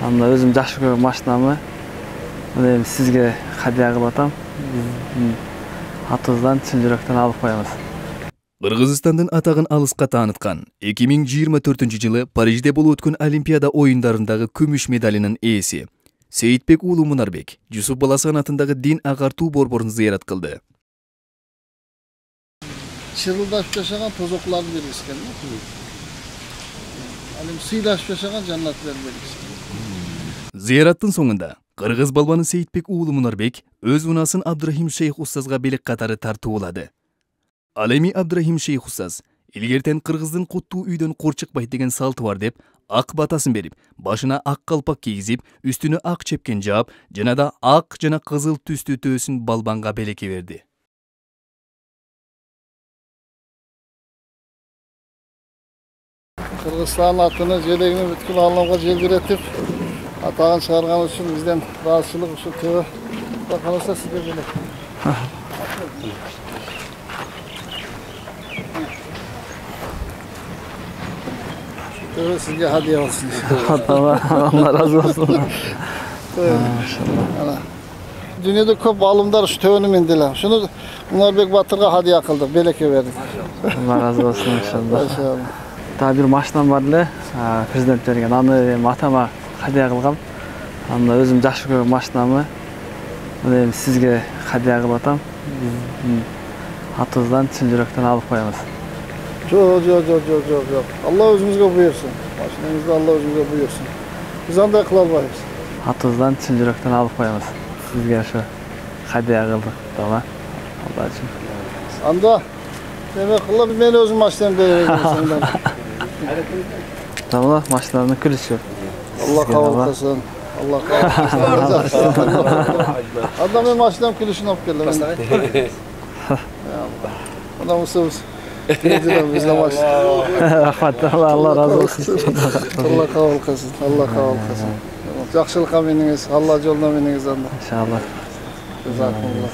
Анда өзім жақсы көрген машинамы сізге хадия қылып атам. Атыңыздан чын жүректен алып қоямыз. Кыргызстандын атагын алыска таанытқан 2024 жылы Парижде болуп өткөн Олимпиада оюндарындагы күмүш медалинин ээси Сейитбек уулу Мунарбек Жусуп Баласан атындагы дин агартуу борборун зыярат кылды. Çırıldашып жашаган тозокларды бергискен. Алим сыйлашып жашаган жаннаттарды бергискен. Зыяраттын соңунда Кыргыз балбаны Сейитбек уулу Мунарбек өз унасын Абдрахим Шейх Устазга белек катары тартуулады. Ал эми Абдрахим Шейх Устаз илгертен кыргыздын куттуу үйдөн кор чыкпайт деген салты бар деп ак батасын берип, башына ак калпак кийгизип, үстүнө ак чепкен жаап, жана да ак жана кызыл түстүү төөсүн балбанга белекке берди. Kırgızistan atını желегini бүткүл ааламга желбиретип, атагын чыгарган үчүн бизден ыраазычылык ушул төбө бакаласа сизге белек. Төбө сизге хадия болсун. Allah razı olsun. Dünyada көп балымдар şu töbөнү миндилер. Şunu Мунарбек батырга хадия кылдык, белекке бердик. Allah razı olsun inşallah. Daha bir машинам бар эле, президент берген. Аны атама хадия кылгам. Анда өзүм жакшы көргөн машинамы сизге хадия кылып атам. Атыңыздан чын жүректен алып коебуз. Жоқ. Allah өзүңүзгө буйрсун. Машинаңызды Allah өзүңүзгө буйрсун. Биз андай кыла албайбыз. Атыңыздан чын жүректен алып коебуз. Сизге ошо хадия кылдык, тооба. Allah үчүн. Анда эме кылып мен өзүм машинамды берем. Tamam, maçlarını külüşüyor. Allah kabul etsin. Allah kabul etsin. Adamın maçtan külüşünü alıp geldi. Adam usumuz. Bizle maç. Allah razı olsun. Allah kabul etsin. Allah kabul etsin. Yaxşılıkla meniniz. Allah yoluna meniniz anda. İnşallah. Jazakumullah.